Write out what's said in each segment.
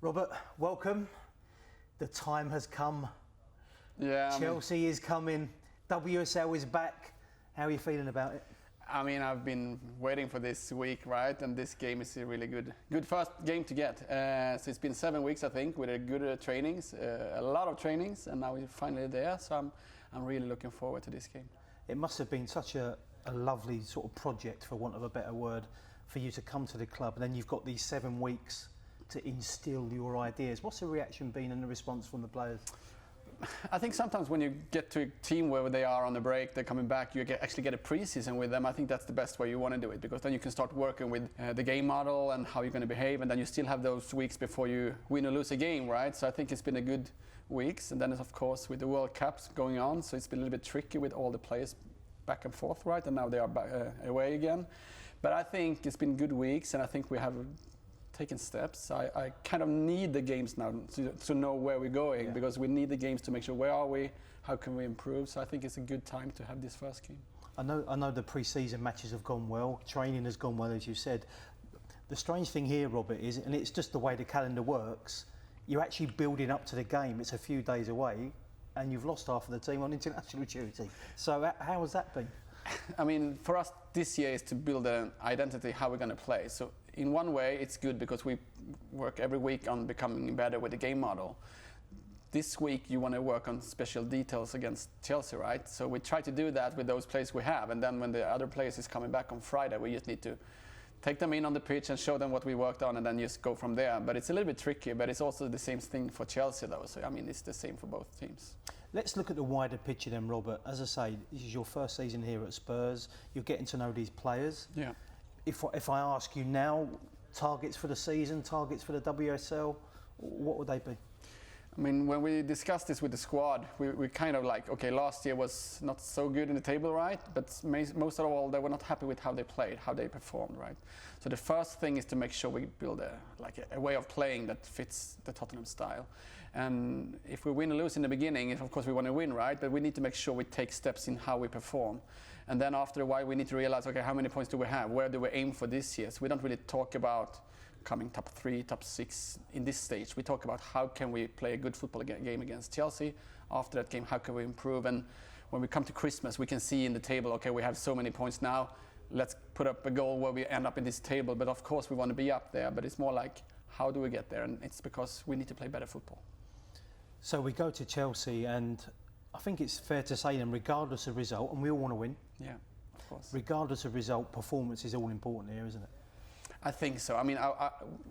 Robert, welcome. The time has come. Yeah. Chelsea is coming. WSL is back. How are you feeling about it? I mean, I've been waiting for this week, right? And this game is a really good first game to get. So it's been 7 weeks, I think, with a good trainings, a lot of trainings, and now we're finally there. So I'm really looking forward to this game. It must have been such a lovely sort of project, for want of a better word, for you to come to the club, and then you've got these 7 weeks to instill your ideas. What's the reaction been and the response from the players? I think sometimes when you get to a team where they are on the break, they're coming back, you actually get a pre-season with them. I think that's the best way you want to do it, because then you can start working with the game model and how you're going to behave, and then you still have those weeks before you win or lose a game, right? So I think it's been a good weeks, and then of course with the World Cups going on, so it's been a little bit tricky with all the players back and forth, right? And now they are back, away again. But I think it's been good weeks, and I think we have taken steps. I kind of need the games now to know where we're going, because we need the games to make sure where are we, how can we improve. So I think it's a good time to have this first game. I know the pre-season matches have gone well, training has gone well, as you said. The strange thing here, Robert, is, and it's just the way the calendar works, you're actually building up to the game. It's a few days away, and you've lost half of the team on international duty. So how has that been? I mean, for us this year is to build an identity how we're going to play. So in one way, it's good because we work every week on becoming better with the game model. This week, you want to work on special details against Chelsea, right? So we try to do that with those players we have, and then when the other players is coming back on Friday, we just need to take them in on the pitch and show them what we worked on, and then just go from there. But it's a little bit tricky, but it's also the same thing for Chelsea, though. So I mean, it's the same for both teams. Let's look at the wider picture then, Robert. As I say, this is your first season here at Spurs. You're getting to know these players. Yeah. If I ask you now, targets for the season, targets for the WSL, what would they be? I mean, when we discussed this with the squad, we kind of like, okay, last year was not so good in the table, right? But most of all, they were not happy with how they played, how they performed, right? So the first thing is to make sure we build a way of playing that fits the Tottenham style. And if we win or lose in the beginning, of course we want to win, right? But we need to make sure we take steps in how we perform. And then after a while, we need to realize, okay, how many points do we have? Where do we aim for this year? So we don't really talk about coming top 3, top 6 in this stage. We talk about how can we play a good football game against Chelsea. After that game, how can we improve? And when we come to Christmas, we can see in the table, okay, we have so many points now. Let's put up a goal where we end up in this table. But of course, we want to be up there. But it's more like, how do we get there? And it's because we need to play better football. So we go to Chelsea, and I think it's fair to say then, regardless of result, and we all want to win. Yeah, of course. Regardless of result, performance is all important here, isn't it? I think so. I mean,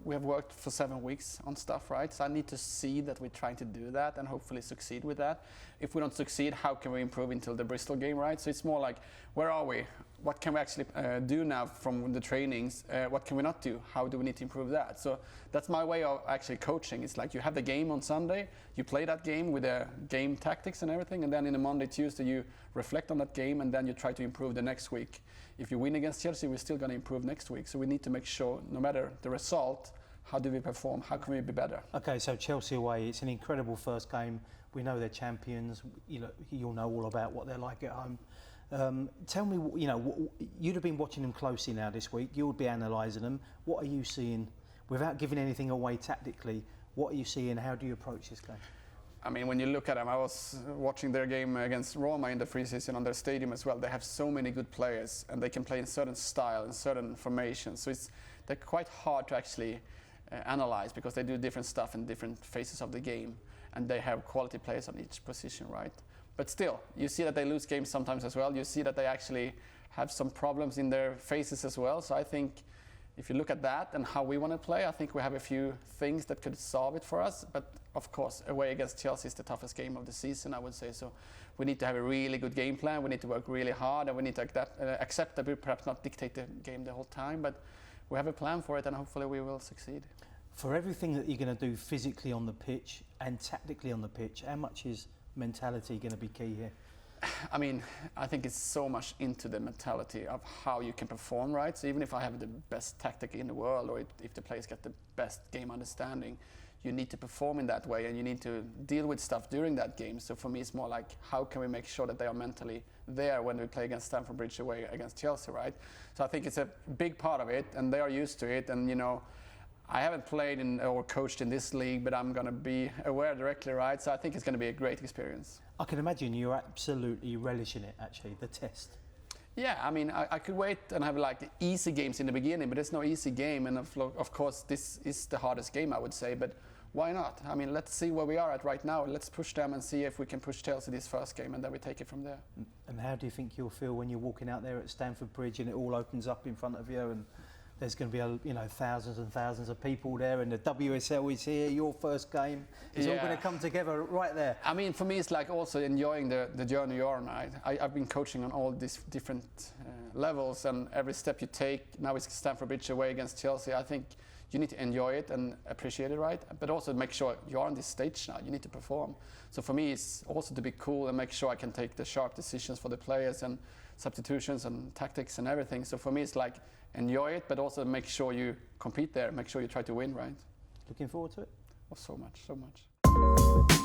we have worked for 7 weeks on stuff, right? So I need to see that we're trying to do that and hopefully succeed with that. If we don't succeed, how can we improve until the Bristol game, right? So it's more like, where are we? What can we actually do now from the trainings? What can we not do? How do we need to improve that? So that's my way of actually coaching. It's like you have the game on Sunday, you play that game with the game tactics and everything, and then in the Monday, Tuesday, you reflect on that game, and then you try to improve the next week. If you win against Chelsea, we're still going to improve next week. So we need to make sure, no matter the result, how do we perform? How can we be better? Okay, so Chelsea away, it's an incredible first game. We know they're champions. You'll know all about what they're like at home. Tell me, you'd have been watching them closely now this week. You would be analysing them. What are you seeing, without giving anything away tactically, what are you seeing? How do you approach this game? I mean, when you look at them, I was watching their game against Roma in the pre-season on their stadium as well. They have so many good players, and they can play in certain style and certain formations. So they're quite hard to actually analyze, because they do different stuff in different phases of the game, and they have quality players on each position, right? But still, you see that they lose games sometimes as well. You see that they actually have some problems in their phases as well. So I think if you look at that and how we want to play, I think we have a few things that could solve it for us. But of course, away against Chelsea is the toughest game of the season, I would say. So we need to have a really good game plan. We need to work really hard, and we need to accept that we perhaps not dictate the game the whole time. But we have a plan for it, and hopefully we will succeed. For everything that you're going to do physically on the pitch and tactically on the pitch, how much is mentality going to be key here? I mean, I think it's so much into the mentality of how you can perform, right? So even if I have the best tactic in the world, or if the players get the best game understanding, you need to perform in that way, and you need to deal with stuff during that game. So for me, it's more like, how can we make sure that they are mentally there when we play against Stamford Bridge away against Chelsea, right? So I think it's a big part of it, and they are used to it. And I haven't played or coached in this league, but I'm going to be aware directly, right? So I think it's going to be a great experience. I can imagine you're absolutely relishing it, actually, the test. Yeah, I mean, I could wait and have like easy games in the beginning, but there's no easy game. And of course, this is the hardest game, I would say. But why not? I mean, let's see where we are at right now. Let's push them and see if we can push Chelsea this first game, and then we take it from there. And how do you think you'll feel when you're walking out there at Stamford Bridge and it all opens up in front of you, and there's going to be thousands and thousands of people there, and the WSL is here, your first game is all going to come together right there. I mean, for me, it's like also enjoying the journey you're on. I've been coaching on all these different levels, and every step you take, now it's Stamford Bridge away against Chelsea, I think you need to enjoy it and appreciate it, right? But also make sure you're on this stage now, you need to perform. So for me, it's also to be cool and make sure I can take the sharp decisions for the players and substitutions and tactics and everything. So for me, it's like enjoy it, but also make sure you compete there, make sure you try to win, right? Looking forward to it? Oh, so much, so much.